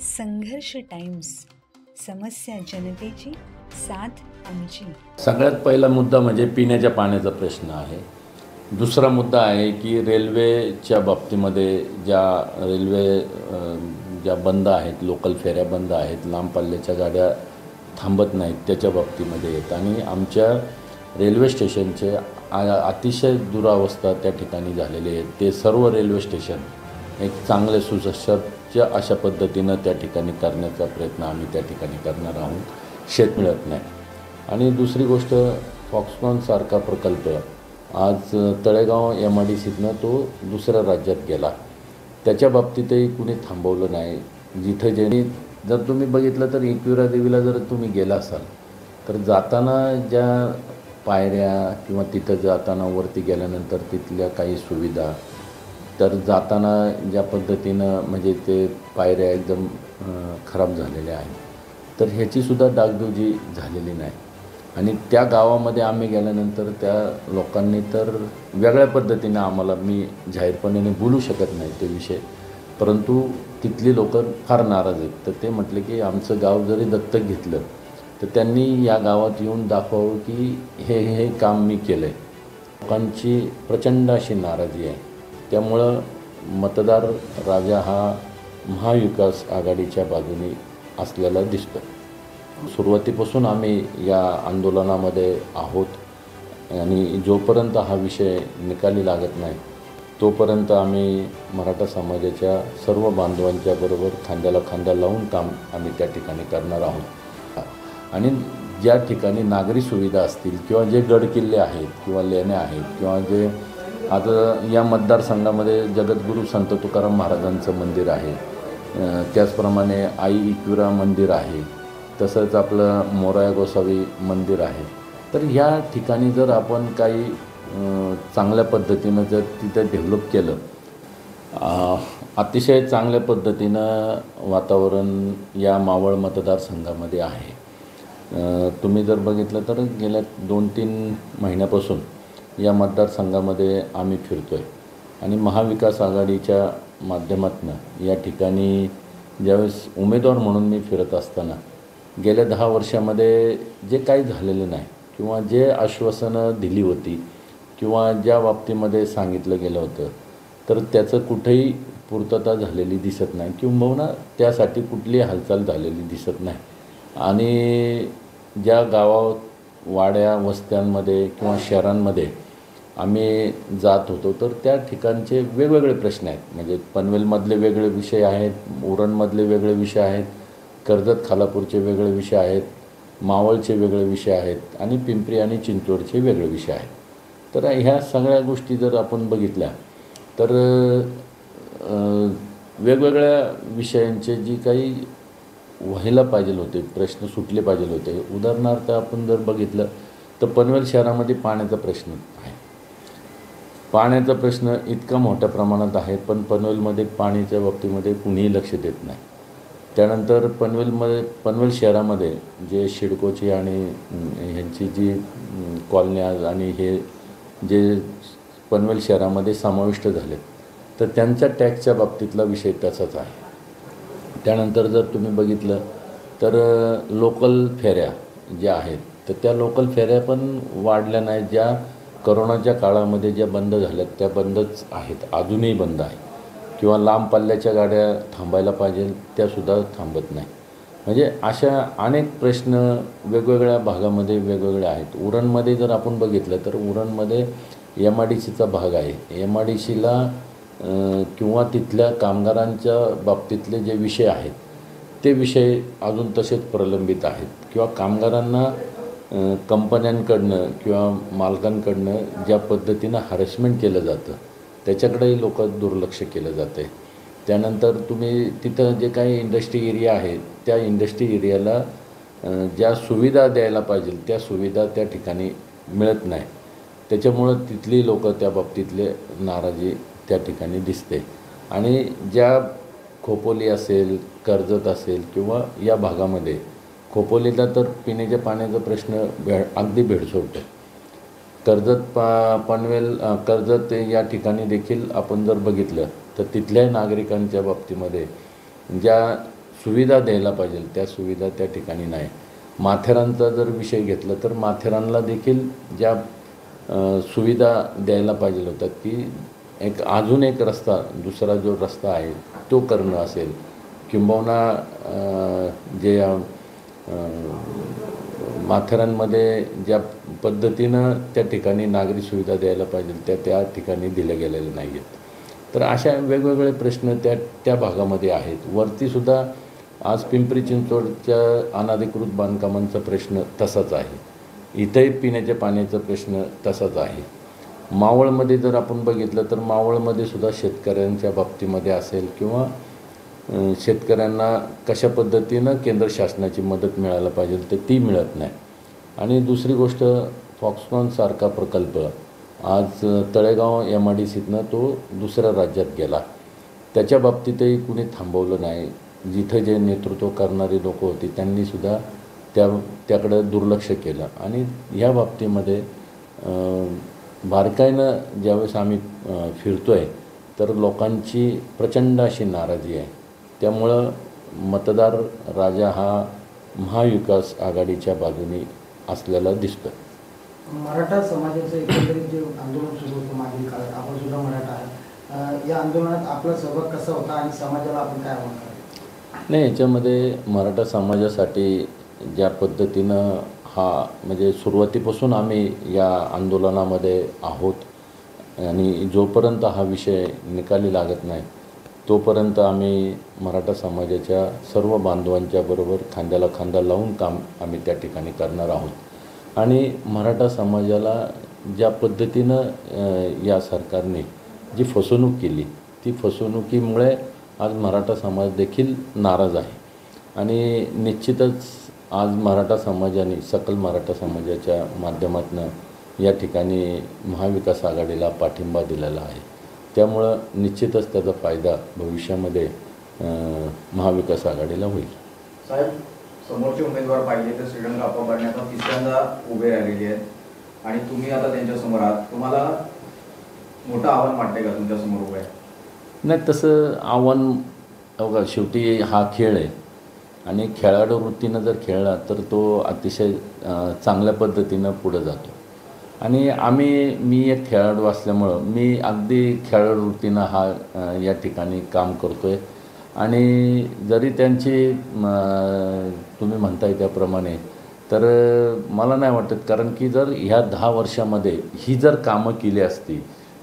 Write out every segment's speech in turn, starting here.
संघर्ष टाइम्स, समस्या जनतेची, साथ आमची. सगळ्यात पहिला मुद्दा म्हणजे पिण्याच्या पाण्याचा प्रश्न आहे. दुसरा मुद्दा आहे की रेल्वेच्या बाबतीमध्ये ज्या बंद आहेत, लोकल फेऱ्या बंद आहेत, लांब पल्ल्याच्या गाड्या थांबत नाहीत, त्याच्या बाबतीमध्ये येत. आणि आमच्या रेल्वे स्टेशनचे अतिशय दुरावस्था त्या ठिकाणी झालेली आहे. ते सर्व रेल्वे स्टेशन एक चांगले सुसज्ज अशा पद्धतीनं त्या ठिकाणी करण्याचा प्रयत्न आम्ही त्या ठिकाणी करणार आहोत. शेत मिळत नाही. आणि दुसरी गोष्ट, फॉक्सकॉनसारखा प्रकल्प आज तळेगाव MIDCतनं तो दुसऱ्या राज्यात गेला. त्याच्या बाबतीतही कुणी थांबवलं नाही. जिथं ज्यांनी जर तुम्ही बघितलं तर एकविरा देवीला जर तुम्ही गेला असाल तर जाताना ज्या पायऱ्या किंवा तिथं जाताना वरती गेल्यानंतर तिथल्या काही सुविधा, तर जाताना ज्या पद्धतीनं म्हणजे ते पायऱ्या एकदम खराब झालेल्या आहेत, तर ह्याचीसुद्धा डागडुजी झालेली नाही. आणि त्या गावामध्ये आम्ही गेल्यानंतर त्या लोकांनी तर वेगळ्या पद्धतीनं आम्हाला, मी जाहीरपणे बोलू शकत नाही ते विषय, परंतु तिथली लोक फार नाराज आहेत. तर ते म्हटले की आमचं गाव जरी दत्तक घेतलं तर त्यांनी या गावात येऊन दाखवावं की हे काम मी केलं आहे. लोकांची प्रचंड अशी नाराजी आहे. त्यामुळं मतदार राजा हा महाविकास आघाडीच्या बाजूने असलेला दिसतो. सुरुवातीपासून आम्ही या आंदोलनामध्ये आहोत आणि जोपर्यंत हा विषय निकाली लागत नाही तोपर्यंत आम्ही मराठा समाजाच्या सर्व बांधवांच्या बरोबर खांद्याला खांदा लावून काम आम्ही त्या ठिकाणी करणार आहोत. आणि ज्या ठिकाणी नागरी सुविधा असतील किंवा जे गडकिल्ले आहेत किंवा लेण्या आहेत किंवा जे आता या मतदारसंघामध्ये जगद्गुरू संत तुकाराम महाराजांचं मंदिर आहे, त्याचप्रमाणे आई एकविरा मंदिर आहे, तसंच आपलं मोराया गोसावी मंदिर आहे. तर ह्या ठिकाणी जर आपण काही चांगल्या पद्धतीनं जर तिथं डेव्हलप केलं, अतिशय चांगल्या पद्धतीनं वातावरण या मावळ मतदारसंघामध्ये आहे. तुम्ही जर बघितलं तर गेल्या 2-3 महिन्यापासून या मतदारसंघामध्ये आम्ही फिरतो आहे. आणि महाविकास आघाडीच्या माध्यमातून या ठिकाणी ज्यावेळेस उमेदवार म्हणून मी फिरत असताना गेल्या 10 वर्षामध्ये जे काही झालेलं नाही किंवा जे आश्वासनं दिली होती किंवा ज्या बाबतीमध्ये सांगितलं गेलं होतं तर त्याचं कुठेही पूर्तता झालेली दिसत नाही किंबहुना त्यासाठी कुठलीही हालचाल झालेली दिसत नाही. आणि ज्या गावात वाड्या वस्त्यांमध्ये किंवा शहरांमध्ये आम्ही जात होतो तर त्या ठिकाणचे वेगवेगळे प्रश्न आहेत. म्हणजे पनवेलमधले वेगळे विषय आहेत, उरणमधले वेगळे विषय आहेत, कर्जत खालापूरचे वेगळे विषय आहेत, मावळचे वेगळे विषय आहेत आणि पिंपरी आणि चिंचवडचे वेगळे विषय आहेत. तर ह्या सगळ्या गोष्टी जर आपण बघितल्या तर वेगवेगळ्या विषयांचे जी काही व्हायला पाहिजे होते, प्रश्न सुटले पाहिजे होते. उदाहरणार्थ आपण जर बघितलं तर पनवेल शहरामध्ये पाण्याचा प्रश्न आहे. पाण्याचा प्रश्न इतका मोठ्या प्रमाणात आहे, पण पनवेलमध्ये पाण्याच्या बाबतीमध्ये कुणीही लक्ष देत नाही. त्यानंतर पनवेल शहरामध्ये जे शिडकोची आणि ह्यांची जी कॉलन्या आणि हे जे पनवेल शहरामध्ये समाविष्ट झालेत तर त्यांच्या टॅक्सच्या बाबतीतला विषय तसाच आहे. त्यानंतर जर तुम्ही बघितलं तर लोकल फेऱ्या ज्या आहेत तर त्या लोकल फेऱ्या पण वाढल्या नाहीत. ज्या करोनाच्या काळामध्ये ज्या बंद झाल्यात त्या बंदच आहेत, अजूनही बंद आहे. किंवा लांब पल्ल्याच्या गाड्या थांबायला पाहिजे त्यासुद्धा थांबत नाही. म्हणजे अशा अनेक प्रश्न वेगवेगळ्या भागामध्ये वेगवेगळे आहेत. उरणमध्ये जर आपण बघितलं तर उरणमध्ये MIDCचा भाग आहे. MIDCला किंवा तिथल्या कामगारांच्या बाबतीतले जे विषय आहेत ते विषय अजून तसेच प्रलंबित आहेत. किंवा कामगारांना कंपन्यांकडनं किंवा मालकांकडनं ज्या पद्धतीनं हॅरेसमेंट केलं जातं त्याच्याकडेही लोक दुर्लक्ष केलं जातं आहे. त्यानंतर तुम्ही तिथं जे काही इंडस्ट्री एरिया आहे त्या इंडस्ट्री एरियाला ज्या सुविधा द्यायला पाहिजे त्या सुविधा त्या ठिकाणी मिळत नाही. त्याच्यामुळं तिथली लोक त्या बाबतीतले नाराजी त्या ठिकाणी दिसते. आणि ज्या खोपोली असेल, कर्जत असेल किंवा या भागामध्ये, खोपोलीला तर पिण्याच्या पाण्याचा प्रश्न अगदी भेडसावतो. कर्जत या ठिकाणी देखील आपण जर बघितलं तर तिथल्या नागरिकांच्या बाबतीमध्ये ज्या सुविधा द्यायला पाहिजे त्या सुविधा त्या ठिकाणी नाही. माथेरानचा जर विषय घेतला तर माथेरानला देखील ज्या सुविधा द्यायला पाहिजे होत्या की अजून एक रस्ता, दुसरा जो रस्ता आहे तो करणं असेल, किंबहुना जे माथेरानमध्ये ज्या पद्धतीनं त्या ठिकाणी नागरी सुविधा द्यायला पाहिजे त्या ठिकाणी दिल्या गेलेल्या नाही आहेत. तर अशा वेगवेगळे प्रश्न त्या भागामध्ये आहेत. वरतीसुद्धा आज पिंपरी चिंचवडच्या अनधिकृत बांधकामांचा प्रश्न तसाच आहे. इथंही पिण्याच्या पाण्याचा प्रश्न तसाच आहे. मावळमध्ये जर आपण बघितलं तर मावळमध्ये सुद्धा शेतकऱ्यांच्या बाबतीमध्ये असेल किंवा शेतकऱ्यांना कशा पद्धतीनं केंद्र शासनाची मदत मिळायला पाहिजे तर ती मिळत नाही. आणि दुसरी गोष्ट, फॉक्सकॉनसारखा प्रकल्प आज तळेगाव MIDCतनं तो दुसऱ्या राज्यात गेला. त्याच्या बाबतीतही कुणी थांबवलं नाही. जिथं जे नेतृत्व करणारी लोक होती त्यांनीसुद्धा त्याकडं दुर्लक्ष केलं. आणि ह्या बाबतीमध्ये बारकाईनं ज्यावेळेस आम्ही फिरतो आहे तर लोकांची प्रचंड अशी नाराजी आहे. त्यामुळं मतदार राजा हा महाविकास आघाडीच्या बाजूने असलेला दिसतो. मराठा समाजाचं एकंदरीत जे आंदोलन सुरू होतं मागील काळात, आपण सुद्धा मराठा आहात, या आंदोलनात आपला सहभाग कसा होता आणि समाजाला आपण काय आव्हान करायचं? नाही, याच्यामध्ये मराठा समाजासाठी ज्या पद्धतीनं म्हणजे सुरुवातीपासून आम्ही या आंदोलनामध्ये आहोत आणि जोपर्यंत हा विषय निकाली लागत नाही तोपर्यंत आम्ही मराठा समाजाच्या सर्व बांधवांच्या बरोबर खांद्याला खांदा लावून काम आम्ही त्या ठिकाणी करणार आहोत. आणि मराठा समाजाला ज्या पद्धतीनं या सरकारने जी फसवणूक केली ती फसवणुकीमुळे आज मराठा समाज देखील नाराज आहे. आणि निश्चितच आज मराठा समाजाने सकल मराठा समाजाच्या माध्यमातून या ठिकाणी महाविकास आघाडीला पाठिंबा दिलेला आहे. त्यामुळं निश्चितच त्याचा फायदा भविष्यामध्ये महाविकास आघाडीला होईल. साहेब, समोरचे उमेदवार पाहिजे तर श्रीरंग अप्पा बडण्याचा तिसऱ्यांदा उभे राहिलेले आहेत आणि तुम्ही आता त्यांच्यासमोर आहात. तुम्हाला मोठं आव्हान वाटते का तुमच्यासमोर उभे आहे? नाही, तसं आव्हान बघा, शेवटी हा खेळ आहे आणि खेळाडू वृत्तीनं जर खेळला तर तो अतिशय चांगल्या पद्धतीनं पुढं जातो. आणि मी एक खेळाडू असल्यामुळं मी अगदी खेळाडू वृत्तीनं या ठिकाणी काम करतो आहे. आणि जरी त्यांची तुम्ही म्हणताय त्याप्रमाणे तर मला नाही वाटत, कारण की जर ह्या 10 वर्षामध्ये ही जर कामं केली असती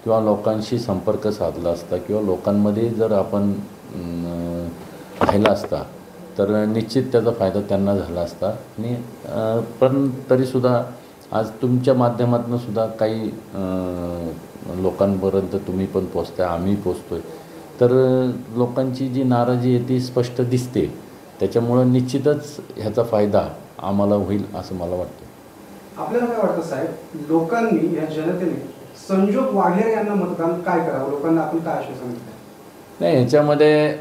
किंवा लोकांशी संपर्क साधला असता किंवा लोकांमध्ये जर आपण राहिला असता तर निश्चित त्याचा फायदा त्यांना झाला असता. आणि पण तरीसुद्धा आज तुमच्या माध्यमातून सुद्धा काही लोकांपर्यंत तुम्ही पण पोचताय, आम्ही पोचतो आहे, तर लोकांची जी नाराजी आहे ती स्पष्ट दिसते. त्याच्यामुळं निश्चितच ह्याचा फायदा आम्हाला होईल असं मला वाटतं. आपल्याला काय वाटतं साहेब, लोकांनी या जनतेने संजोग वाघेरे यांना मतदान काय करावं, लोकांना आपण काय आश्वासन दिलं? नाही, ह्याच्यामध्ये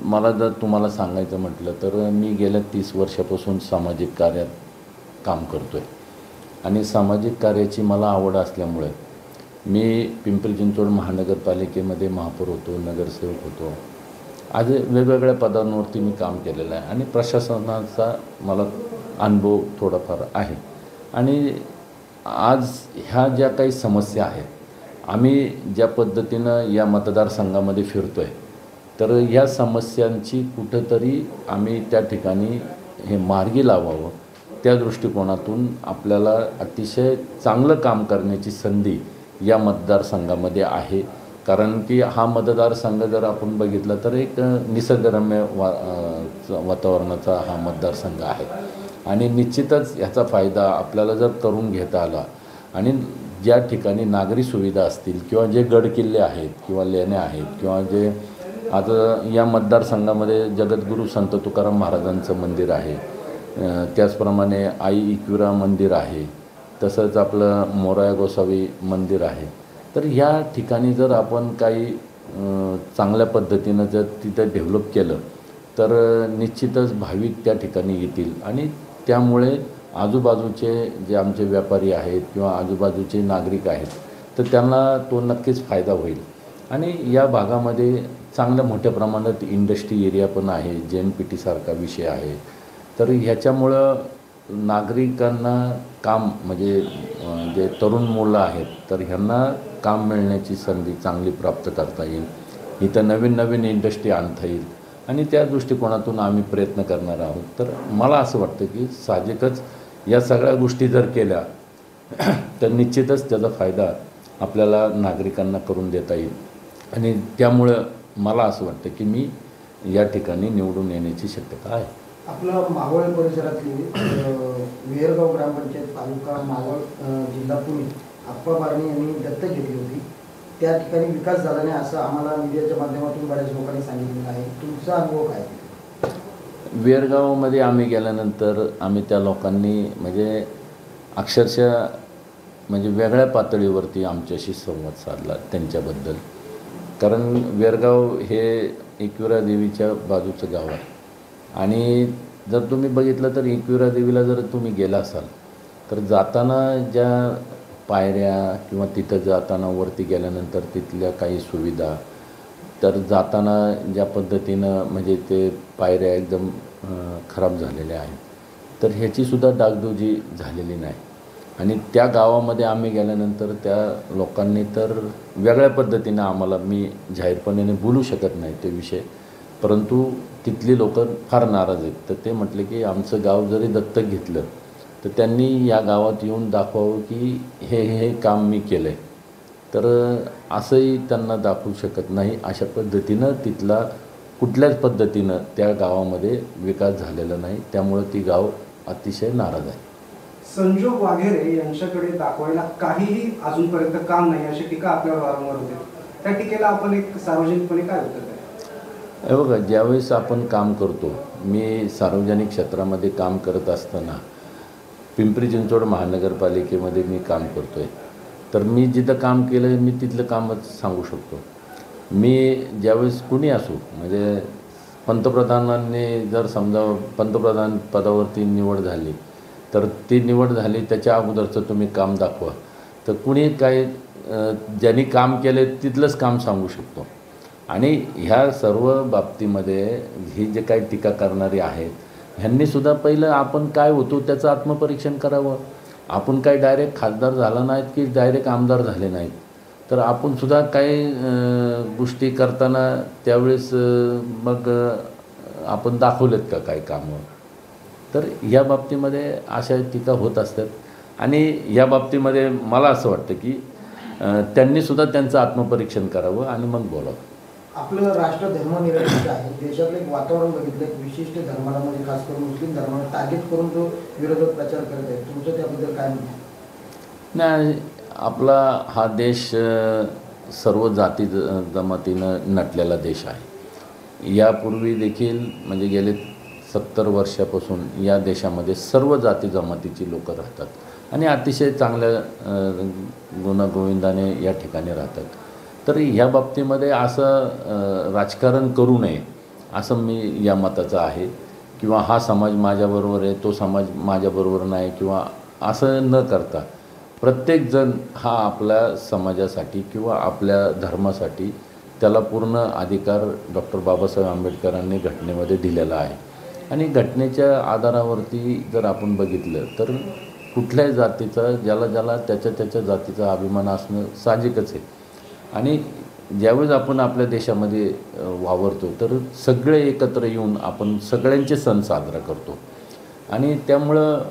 मला जर तुम्हाला सांगायचं म्हटलं तर मी गेल्या 30 वर्षापासून सामाजिक कार्यात काम करतो आहे. आणि सामाजिक कार्याची मला आवड असल्यामुळे मी पिंपरी चिंचवड महानगरपालिकेमध्ये महापौर होतो, नगरसेवक होतो. आज वेगवेगळ्या पदांवरती मी काम केलेलं आहे आणि प्रशासनाचा मला अनुभव थोडाफार आहे. आणि आज ह्या ज्या काही समस्या आहेत, आम्ही ज्या पद्धतीनं या मतदारसंघामध्ये फिरतो आहे तर ह्या समस्यांची कुठंतरी आम्ही त्या ठिकाणी हे मार्गी लावावं, त्या दृष्टिकोनातून आपल्याला अतिशय चांगलं काम करण्याची संधी या मतदारसंघामध्ये आहे. कारण की हा मतदारसंघ जर आपण बघितला तर एक निसर्गरम्य वातावरणाचा हा मतदारसंघ आहे. आणि निश्चितच ह्याचा फायदा आपल्याला जर करून घेता आला आणि ज्या ठिकाणी नागरी सुविधा असतील किंवा जे गडकिल्ले आहेत किंवा लेण्या आहेत किंवा जे आता या मतदारसंघामध्ये जगद्गुरू संत तुकाराम महाराजांचं मंदिर आहे, त्याचप्रमाणे आई एकविरा मंदिर आहे, तसंच आपलं मोराया गोसावी मंदिर आहे. तर ह्या ठिकाणी जर आपण काही चांगल्या पद्धतीनं जर तिथं डेव्हलप केलं तर निश्चितच भाविक त्या ठिकाणी येतील आणि त्यामुळे आजूबाजूचे जे आमचे व्यापारी आहेत किंवा आजूबाजूचे नागरिक आहेत तर त्यांना तो नक्कीच फायदा होईल. आणि या भागामध्ये चांगल्या मोठ्या प्रमाणात इंडस्ट्री एरिया पण आहे, JNPT सारखा विषय आहे. तर ह्याच्यामुळं नागरिकांना काम म्हणजे जे तरुण मुलं आहेत तर ह्यांना काम मिळण्याची संधी चांगली प्राप्त करता येईल. इथं नवीन नवीन इंडस्ट्री आणता येईल आणि त्या दृष्टिकोनातून आम्ही प्रयत्न करणार आहोत. तर मला असं वाटतं की साहजिकच या सगळ्या गोष्टी जर केल्या तर निश्चितच त्याचा फायदा आपल्याला नागरिकांना करून देता येईल आणि त्यामुळं मला असं वाटतं की मी या ठिकाणी निवडून येण्याची शक्यता आहे. आपलं मावळ परिसरातली वेरगाव ग्रामपंचायत तालुका मावळ जिल्हा पुणे आप्पा बारणे यांनी दत्तक घेतली होती. त्या ठिकाणी विकास झाला नाही असं आम्हाला मीडियाच्या माध्यमातून बऱ्याच लोकांनी सांगितलेलं आहे. तुमचा अनुभव काय? वेरगावमध्ये आम्ही गेल्यानंतर आम्ही त्या लोकांनी म्हणजे अक्षरशः म्हणजे वेगळ्या पातळीवरती आमच्याशी संवाद साधला त्यांच्याबद्दल. कारण वेरगाव हे एकविरा देवीच्या बाजूचं गाव आहे आणि जर तुम्ही बघितलं तर एकविरा देवीला जर तुम्ही गेला असाल तर जाताना ज्या पायऱ्या किंवा तिथं जाताना वरती गेल्यानंतर तिथल्या काही सुविधा तर जाताना ज्या पद्धतीनं म्हणजे ते पायऱ्या एकदम खराब झालेल्या आहेत तर ह्याचीसुद्धा डागडुजी झालेली नाही. आणि त्या गावामध्ये आम्ही गेल्यानंतर त्या लोकांनी तर वेगळ्या पद्धतीनं आम्हाला मी जाहीरपणे बोलू शकत नाही ते विषय, परंतु तिथली लोक फार नाराज आहेत. तर ते म्हटले की आमचं गाव जरी दत्तक घेतलं तर त्यांनी या गावात येऊन दाखवावं की हे काम मी केलं आहे. तर असंही त्यांना दाखवू शकत नाही. अशा पद्धतीनं तिथला कुठल्याच पद्धतीनं त्या गावामध्ये विकास झालेला नाही. त्यामुळं ती गाव अतिशय नाराज आहे. संजोग वाघेरे यांच्याकडे दाखवायला काहीही अजूनपर्यंत काम नाही अशी टीका आपल्यावर वारंवार होते. त्या टीकेला आपण एक सार्वजनिकपणे काय उत्तर द्याल? हे बघा, ज्यावेळेस आपण काम करतो, मी सार्वजनिक क्षेत्रामध्ये काम करत असताना पिंपरी चिंचवड महानगरपालिकेमध्ये मी काम करतो आहे. तर मी जिथं काम केलं आहे मी तिथलं कामच सांगू शकतो. मी ज्यावेळेस कुणी असो म्हणजे पंतप्रधानांनी जर समजा पंतप्रधान पदावरती निवड झाली तर ती निवड झाली त्याच्या अगोदरचं तुम्ही काम दाखवा तर कुणी काय ज्यांनी काम केलं तिथलंच काम सांगू शकतो. आणि ह्या सर्व बाबतीमध्ये ही जे काही टीका करणारी आहेत ह्यांनीसुद्धा पहिलं आपण काय होतो त्याचं आत्मपरीक्षण करावं. आपण काय डायरेक्ट खासदार झाला नाहीत की डायरेक्ट आमदार झाले नाहीत. तर आपणसुद्धा काही गोष्टी करताना त्यावेळेस मग आपण दाखवलेत का काय कामं. तर या बाबतीमध्ये अशा टीका होत असतात आणि या बाबतीमध्ये मला असं वाटतं की त्यांनीसुद्धा त्यांचं आत्मपरीक्षण करावं आणि मग बोलावं. आपलं राष्ट्र धर्मनिरपेक्ष आहे. देशातलं एक वातावरण बघितलं एक विशिष्ट धर्माला म्हणजे खास करून मुस्लिम धर्माला टार्गेट करून तो विरोधक प्रचार करत आहे. तुमचं त्याबद्दल काय म्हणणं? नाही, आपला हा देश सर्व जाती जमातीनं नटलेला देश आहे. यापूर्वी देखील म्हणजे गेले 70 वर्षापासून या देशामध्ये सर्व जाती जमातीची लोकं राहतात आणि अतिशय चांगल्या गुणागोविंदाने या ठिकाणी राहतात. तर ह्या बाबतीमध्ये असं राजकारण करू नये असं मी या मताचं आहे. किंवा हा समाज माझ्याबरोबर आहे तो समाज माझ्याबरोबर नाही किंवा असं न करता प्रत्येकजण हा आपल्या समाजासाठी किंवा आपल्या धर्मासाठी त्याला पूर्ण अधिकार डॉक्टर बाबासाहेब आंबेडकरांनी घटनेमध्ये दिलेला आहे. आणि घटनेच्या आधारावरती जर आपण बघितलं तर कुठल्याही जातीचा ज्याला त्याच्या जातीचा अभिमान असणं साहजिकच आहे. आणि ज्यावेळेस आपण आपल्या देशामध्ये वावरतो तर सगळे एकत्र येऊन आपण सगळ्यांचे सण साजरा करतो. आणि त्यामुळं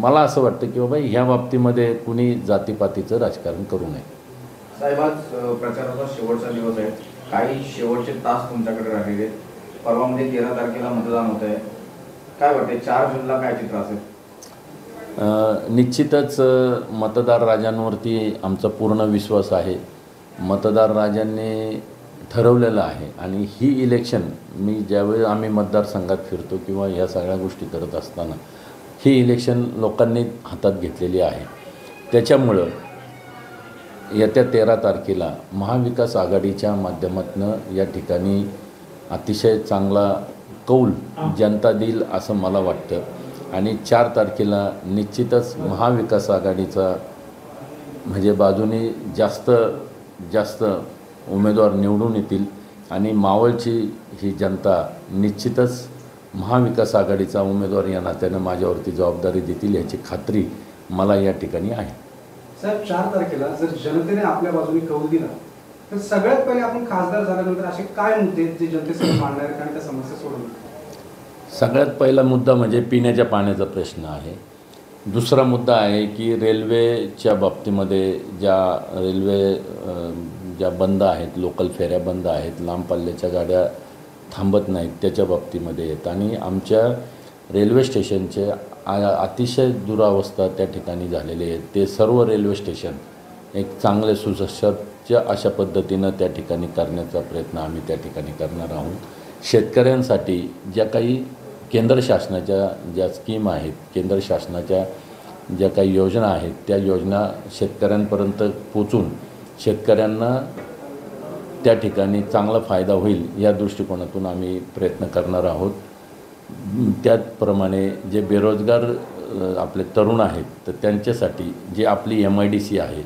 मला असं वाटतं की बाबा ह्या बाबतीमध्ये कुणी जातीपातीचं राजकारण करू नये. साहेब, आज प्रचाराचा शेवटचा दिवस आहे. काही शेवटचे तास तुमच्याकडे राहिलेले. परवामध्ये 13 तारखेला मतदान होत आहे. काय वाटते 4 जूनला काय चित्र असेल? निश्चितच मतदार राजांवरती आमचा पूर्ण विश्वास आहे. मतदार राजांनी ठरवलेलं आहे आणि ही इलेक्शन मी ज्यावेळी आम्ही मतदारसंघात फिरतो किंवा ह्या सगळ्या गोष्टी करत असताना ही इलेक्शन लोकांनी हातात घेतलेली आहे. त्याच्यामुळं येत्या 13 तारखेला महाविकास आघाडीच्या माध्यमातून या ठिकाणी अतिशय चांगला कौल जनता देईल असं मला वाटतं. आणि 4 तारखेला निश्चितच महाविकास आघाडीचा म्हणजे बाजूने जास्त उमेदवार निवडून येतील आणि मावळची ही जनता निश्चितच महाविकास आघाडीचा उमेदवार या नात्यानं माझ्यावरती जबाबदारी देतील याची खात्री मला या ठिकाणी आहे. साहेब 4 तारखेला जर जनतेने आपल्या बाजूने कौल दिला तर सगळ्यात पहिले आपण खासदार झाल्यानंतर असे काय मुद्दे आहेत जे जनतेसमोर मांडणार आहेत आणि त्या समस्या सोडवणार? सगळ्यात पहिला मुद्दा म्हणजे पिण्याच्या पाण्याचा प्रश्न आहे. दुसरा मुद्दा आहे की रेल्वेच्या बाबतीमध्ये ज्या बंद आहेत, लोकल फेऱ्या बंद आहेत, लांब पल्ल्याच्या गाड्या थांबत नाहीत त्याच्या बाबतीमध्ये येत आणि आमच्या रेल्वे स्टेशनचे अतिशय दुरावस्था त्या ठिकाणी झालेली आहे. ते सर्व रेल्वे स्टेशन एक चांगले सुसज्ज अशा पद्धतीनं त्या ठिकाणी करण्याचा प्रयत्न आम्ही त्या ठिकाणी करणार आहोत. शेतकऱ्यांसाठी ज्या काही केंद्र शासनाच्या ज्या स्कीम आहेत, केंद्र शासनाच्या ज्या काही योजना आहेत त्या योजना शेतकऱ्यांपर्यंत पोचून शेतकऱ्यांना त्या ठिकाणी चांगला फायदा होईल या दृष्टिकोनातून आम्ही प्रयत्न करणार आहोत. त्याचप्रमाणे जे बेरोजगार आपले तरुण आहेत तर त्यांच्यासाठी जे आपली MIDC आहे,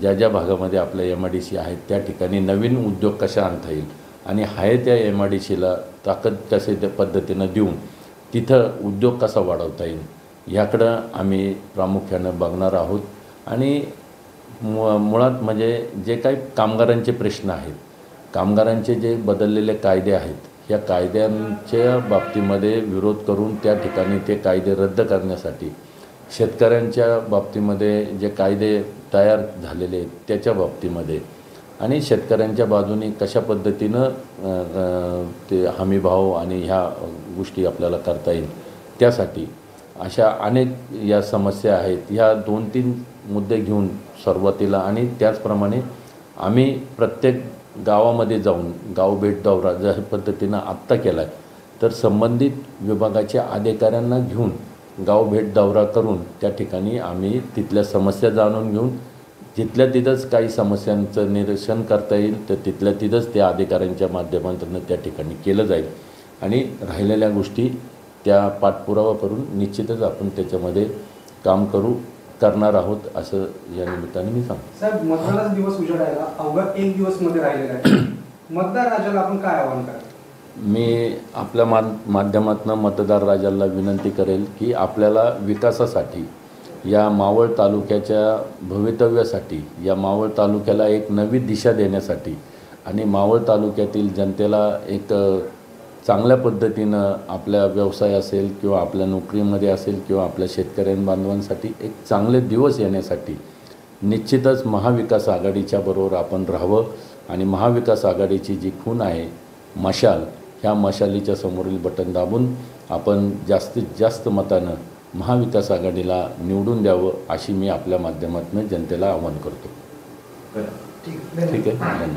ज्या भागामध्ये आपल्या MIDC आहेत त्या ठिकाणी नवीन उद्योग कशा आणता येईल आणि आहे त्या MIDCला ताकद कसे त्या पद्धतीनं देऊन तिथं उद्योग कसा वाढवता येईल ह्याकडं आम्ही प्रामुख्यानं बघणार आहोत. आणि मुळात म्हणजे जे काही कामगारांचे प्रश्न आहेत, कामगारांचे जे बदललेले कायदे आहेत ह्या कायद्यांच्या बाबतीमध्ये विरोध करून त्या ठिकाणी ते कायदे रद्द करण्यासाठी, शेतकऱ्यांच्या बाबतीमध्ये जे कायदे तयार झालेले आहेत त्याच्या बाबतीमध्ये आणि शेतकऱ्यांच्या बाजूने कशा पद्धतीनं ते हमीभाव आणि ह्या गोष्टी आपल्याला करता येईल त्यासाठी अशा अनेक या समस्या आहेत. ह्या 2-3 मुद्दे घेऊन सुरुवातीला आणि त्याचप्रमाणे आम्ही प्रत्येक गावामध्ये जाऊन गाव भेट दौरा ज्या पद्धतीनं आत्ता केला आहे तर संबंधित विभागाच्या अधिकाऱ्यांना घेऊन गाव भेट दौरा करून त्या ठिकाणी आम्ही तिथल्या समस्या जाणून घेऊन तिथल्या तिथंच काही समस्यांचं निरसन करता येईल तर तिथल्या तिथंच त्या अधिकाऱ्यांच्या माध्यमातून त्या ठिकाणी केलं जाईल आणि राहिलेल्या गोष्टी त्या पाठपुरावा करून निश्चितच आपण त्याच्यामध्ये काम करणार आहोत असं या निमित्ताने मी सांगतो. साहेब, मतदानाचा दिवस उजेडायला अवघा 1 दिवस मध्ये राहिलेला आहे. मतदार राजाला आपण काय आवाहन कराल? मी आपल्या माध्यमातून मतदार राजाला विनंती करेल की आपल्याला विकासासाठी, या मावळ तालुक्याच्या भवितव्यासाठी, या मावळ तालुक्याला एक नवी दिशा देण्यासाठी आणि मावळ तालुक्यातील जनतेला एक चांगल्या पद्धतीनं आपल्या व्यवसाय असेल किंवा आपल्या नोकरीमध्ये असेल किंवा आपल्या शेतकऱ्यांबांधवांसाठी एक चांगले दिवस येण्यासाठी निश्चितच महाविकास आघाडीच्या बरोबर आपण राहावं आणि महाविकास आघाडीची जी खूण आहे मशाल, ह्या मशालीच्या समोरील बटन दाबून आपण जास्तीत जास्त मतानं महाविकास आघाडीला निवडून द्यावं अशी मी आपल्या माध्यमातून जनतेला आवाहन करतो. ठीक आहे. ठीक आहे, धन्यवाद.